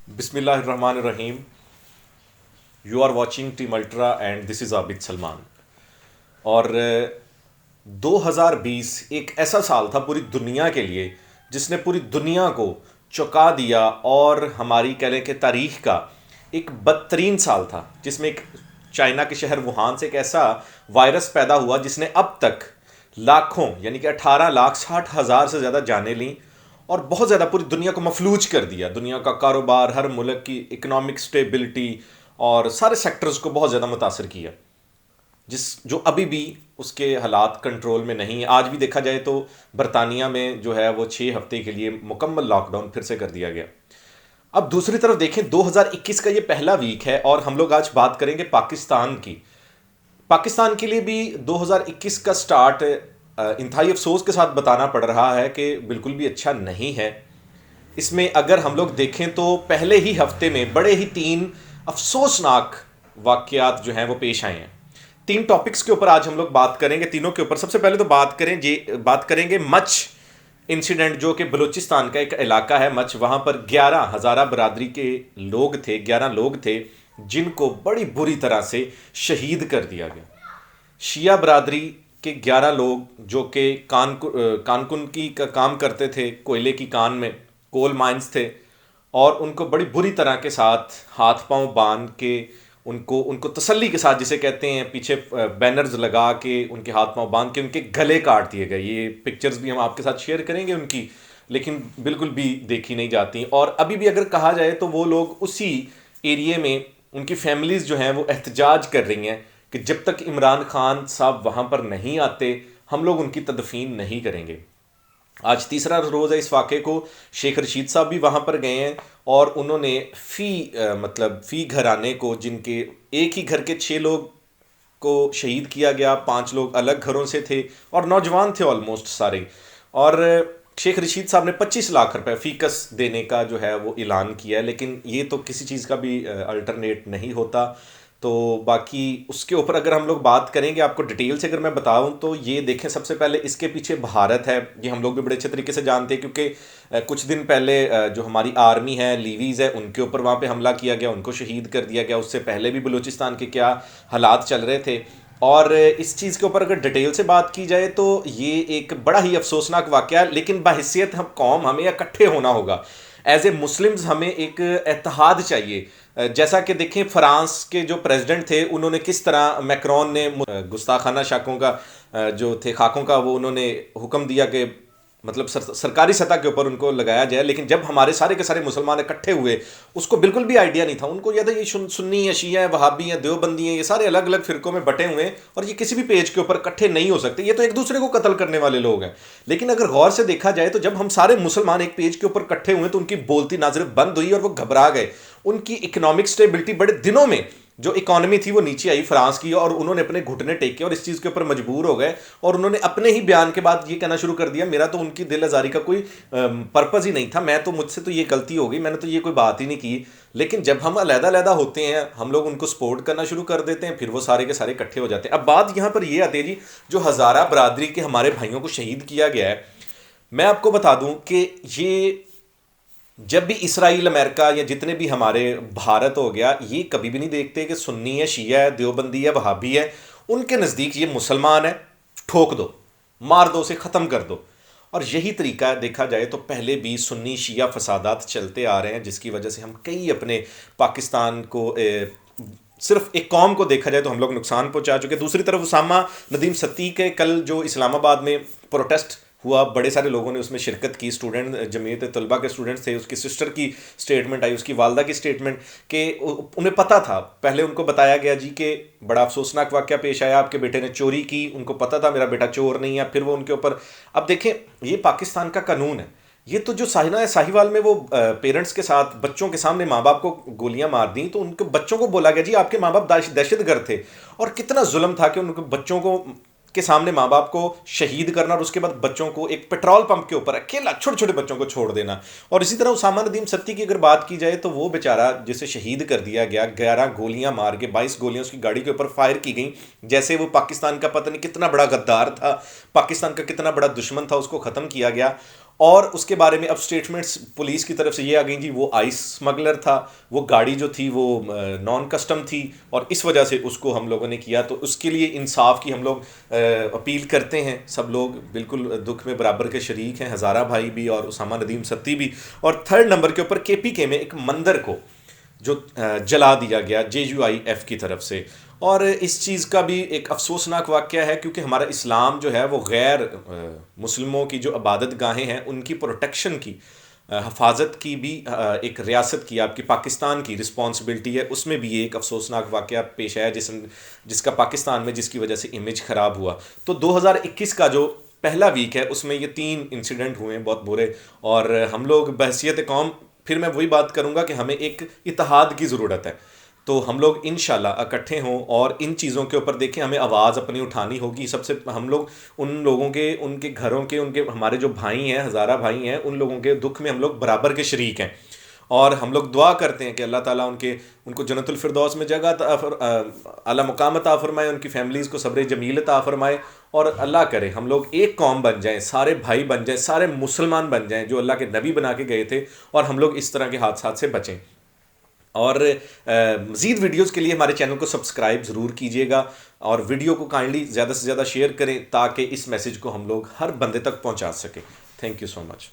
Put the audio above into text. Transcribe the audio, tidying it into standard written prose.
بسم اللہ الرحمن الرحیم. You are watching team ultra and this is Abid Salman. اور 2020 ایک ایسا سال تھا پوری دنیا کے لیے جس نے پوری دنیا کو چونکا دیا، اور ہماری کہہ لیں کہ تاریخ کا ایک بدترین سال تھا، جس میں ایک چائنا کے شہر ووہان سے ایک ایسا وائرس پیدا ہوا جس نے اب تک لاکھوں یعنی کہ 18,60,000 سے زیادہ جانیں لیں، اور بہت زیادہ پوری دنیا کو مفلوج کر دیا. دنیا کا کاروبار، ہر ملک کی اکنامک سٹیبلٹی اور سارے سیکٹرز کو بہت زیادہ متاثر کیا، جو ابھی بھی اس کے حالات کنٹرول میں نہیں ہیں. آج بھی دیکھا جائے تو برطانیہ میں جو ہے وہ 6 ہفتے کے لیے مکمل لاک ڈاؤن پھر سے کر دیا گیا. اب دوسری طرف دیکھیں، 2021 کا یہ پہلا ویک ہے اور ہم لوگ آج بات کریں گے پاکستان کی. پاکستان کے لیے بھی 2021 کا سٹارٹ انتہائی افسوس کے ساتھ بتانا پڑ رہا ہے کہ بالکل بھی اچھا نہیں ہے. اس میں اگر ہم لوگ دیکھیں تو پہلے ہی ہفتے میں بڑے ہی 3 افسوسناک واقعات جو ہیں وہ پیش آئے ہیں. 3 ٹاپکس کے اوپر آج ہم لوگ بات کریں گے. تینوں کے اوپر سب سے پہلے تو بات کریں گے مچھ انسیڈنٹ، جو کہ بلوچستان کا ایک علاقہ ہے مچھ. وہاں پر 11 ہزارہ برادری کے لوگ تھے، 11 لوگ تھے جن کو بڑی بری طرح سے شہید کر دیا گیا. شیعہ برادری کے 11 لوگ جو کہ کان کی کا کام کرتے تھے، کوئلے کی کان میں کول مائنز تھے، اور ان کو بڑی بری طرح کے ساتھ ہاتھ پاؤں باندھ کے ان کو تسلی کے ساتھ، جسے کہتے ہیں، پیچھے بینرز لگا کے ان کے ہاتھ پاؤں باندھ کے ان کے گلے کاٹ دیے گئے. یہ پکچرز بھی ہم آپ کے ساتھ شیئر کریں گے ان کی، لیکن بالکل بھی دیکھی نہیں جاتی. اور ابھی بھی اگر کہا جائے تو وہ لوگ اسی ایریے میں، ان کی فیملیز جو ہیں وہ احتجاج کر رہی ہیں کہ جب تک عمران خان صاحب وہاں پر نہیں آتے ہم لوگ ان کی تدفین نہیں کریں گے. آج تیسرا روز ہے اس واقعے کو. شیخ رشید صاحب بھی وہاں پر گئے ہیں اور انہوں نے فی گھرانے کو، جن کے ایک ہی گھر کے 6 لوگ کو شہید کیا گیا، 5 لوگ الگ گھروں سے تھے اور نوجوان تھے آلموسٹ سارے. اور شیخ رشید صاحب نے 25 لاکھ روپے فی کس دینے کا جو ہے وہ اعلان کیا ہے، لیکن یہ تو کسی چیز کا بھی الٹرنیٹ نہیں ہوتا. تو باقی اس کے اوپر اگر ہم لوگ بات کریں گے، آپ کو ڈیٹیل سے اگر میں بتاؤں تو یہ دیکھیں، سب سے پہلے اس کے پیچھے بھارت ہے. یہ ہم لوگ بھی بڑے اچھے طریقے سے جانتے ہیں کیونکہ کچھ دن پہلے جو ہماری آرمی ہے، لیویز ہے، ان کے اوپر وہاں پہ حملہ کیا گیا، ان کو شہید کر دیا گیا. اس سے پہلے بھی بلوچستان کے کیا حالات چل رہے تھے. اور اس چیز کے اوپر اگر ڈیٹیل سے بات کی جائے تو یہ ایک بڑا ہی افسوسناک واقعہ ہے، لیکن بحیثیت ہم قوم ہمیں اکٹھے ہونا ہوگا. ایز اے مسلمز ہمیں ایک اتحاد چاہیے. جیسا کہ دیکھیں، فرانس کے جو پریزیڈنٹ تھے انہوں نے کس طرح، میکرون نے گستاخانہ شاکوں کا جو تھے خاکوں کا، وہ انہوں نے حکم دیا کہ مطلب سرکاری سطح کے اوپر ان کو لگایا جائے. لیکن جب ہمارے سارے کے سارے مسلمان اکٹھے ہوئے، اس کو بالکل بھی آئیڈیا نہیں تھا. ان کو یہ تھا یہ سنی ہیں، شیعہ ہیں، وہابی ہیں، دیوبندی ہیں، یہ سارے الگ الگ فرقوں میں بٹے ہوئے ہیں اور یہ کسی بھی پیج کے اوپر اکٹھے نہیں ہو سکتے. یہ تو ایک دوسرے کو قتل کرنے والے لوگ ہیں. لیکن اگر غور سے دیکھا جائے تو جب ہم سارے مسلمان ایک پیج کے اوپر اکٹھے ہوئے تو ان کی بولتی نہ صرف بند ہوئی اور وہ گھبرا گئے. ان کی اکنامک سٹیبلٹی بڑے دنوں میں، جو اکانومی تھی وہ نیچے آئی فرانس کی، اور انہوں نے اپنے گھٹنے ٹیکے اور اس چیز کے اوپر مجبور ہو گئے. اور انہوں نے اپنے ہی بیان کے بعد یہ کہنا شروع کر دیا، میرا تو ان کی دل آزاری کا کوئی پرپز ہی نہیں تھا، مجھ سے تو یہ غلطی ہو گئی، میں نے تو یہ کوئی بات ہی نہیں کی. لیکن جب ہم علیحدہ علیحدہ ہوتے ہیں، ہم لوگ ان کو سپورٹ کرنا شروع کر دیتے ہیں، پھر وہ سارے کے سارے اکٹھے ہو جاتے ہیں. اب بات یہاں پر یہ آتی ہے جی، جو ہزارہ برادری کے ہمارے بھائیوں کو شہید کیا گیا ہے، میں آپ کو بتا دوں کہ یہ جب بھی اسرائیل، امریکہ یا جتنے بھی ہمارے بھارت ہو گیا، یہ کبھی بھی نہیں دیکھتے کہ سنی ہے، شیعہ ہے، دیوبندی ہے، وہابی ہے. ان کے نزدیک یہ مسلمان ہے، ٹھوک دو، مار دو، اسے ختم کر دو. اور یہی طریقہ ہے دیکھا جائے تو پہلے بھی سنی شیعہ فسادات چلتے آ رہے ہیں، جس کی وجہ سے ہم کئی اپنے پاکستان کو صرف ایک قوم کو دیکھا جائے تو ہم لوگ نقصان پہنچا چکے. دوسری طرف اسامہ ندیم ستی کے کل جو اسلام آباد میں پروٹیسٹ ہوا، بڑے سارے لوگوں نے اس میں شرکت کی. اسٹوڈنٹ، جمعیت طلبہ کے اسٹوڈنٹس تھے. اس کی سسٹر کی سٹیٹمنٹ آئی، اس کی والدہ کی سٹیٹمنٹ، کہ انہیں پتہ تھا، پہلے ان کو بتایا گیا جی کہ بڑا افسوسناک واقعہ پیش آیا، آپ کے بیٹے نے چوری کی، ان کو پتہ تھا میرا بیٹا چور نہیں ہے. پھر وہ ان کے اوپر، اب دیکھیں یہ پاکستان کا قانون ہے. یہ تو جو ساہیوال میں وہ پیرنٹس کے ساتھ بچوں کے سامنے ماں باپ کو گولیاں مار دیں، تو ان کے بچوں کو بولا گیا جی آپ کے ماں باپ دہشت گرد تھے. اور کتنا ظلم تھا کہ ان کے بچوں کو کے سامنے ماں باپ کو شہید کرنا، اور اس کے بعد بچوں کو ایک پیٹرول پمپ کے اوپر اکیلا چھوٹے چھوٹے بچوں کو چھوڑ دینا. اور اسی طرح اسامہ ندیم ستی کی اگر بات کی جائے تو وہ بیچارہ جسے شہید کر دیا گیا، 11 گولیاں مار کے، 22 گولیاں اس کی گاڑی کے اوپر فائر کی گئیں، جیسے وہ پاکستان کا پتہ نہیں کتنا بڑا غدار تھا، پاکستان کا کتنا بڑا دشمن تھا، اس کو ختم کیا گیا. اور اس کے بارے میں اب سٹیٹمنٹس پولیس کی طرف سے یہ آ گئیں جی وہ آئس اسمگلر تھا، وہ گاڑی جو تھی وہ نان کسٹم تھی اور اس وجہ سے اس کو ہم لوگوں نے کیا. تو اس کے لیے انصاف کی ہم لوگ اپیل کرتے ہیں. سب لوگ بالکل دکھ میں برابر کے شریک ہیں، ہزارہ بھائی بھی اور اسامہ ندیم ستی بھی. اور تھرڈ نمبر کے اوپر کے پی کے میں ایک مندر کو جو جلا دیا گیا JUIF کی طرف سے. اور اس چیز کا بھی ایک افسوسناک واقعہ ہے کیونکہ ہمارا اسلام جو ہے وہ غیر مسلموں کی جو عبادت گاہیں ہیں ان کی پروٹیکشن کی، حفاظت کی بھی ایک ریاست کی، آپ کی پاکستان کی رسپانسبلٹی ہے. اس میں بھی یہ ایک افسوسناک واقعہ پیش آیا جس کا پاکستان میں جس کی وجہ سے امیج خراب ہوا. تو 2021 کا جو پہلا ویک ہے اس میں یہ 3 انسیڈنٹ ہوئے ہیں بہت برے. اور ہم لوگ بحیثیت قوم پھر میں وہی بات کروں گا کہ ہمیں ایک اتحاد کی ضرورت ہے. تو ہم لوگ انشاءاللہ اکٹھے ہوں اور ان چیزوں کے اوپر دیکھیں، ہمیں آواز اپنی اٹھانی ہوگی. سب سے ہم لوگ ان لوگوں کے، ان کے گھروں کے، ان کے ہمارے جو بھائی ہیں، ہزارہ بھائی ہیں، ان لوگوں کے دکھ میں ہم لوگ برابر کے شریک ہیں. اور ہم لوگ دعا کرتے ہیں کہ اللہ تعالیٰ ان کو جنت الفردوس میں جگہ اعلیٰ مقام عطا فرمائے، ان کی فیملیز کو صبر جمیل عطا فرمائے. اور اللہ کرے ہم لوگ ایک قوم بن جائیں، سارے بھائی بن جائیں، سارے مسلمان بن جائیں جو اللہ کے نبی بنا کے گئے تھے، اور ہم لوگ اس طرح کے حادثات سے بچیں. اور مزید ویڈیوز کے لیے ہمارے چینل کو سبسکرائب ضرور کیجیے گا، اور ویڈیو کو کائنڈلی زیادہ سے زیادہ شیئر کریں تاکہ اس میسیج کو ہم لوگ ہر بندے تک پہنچا سکیں. Thank you so much.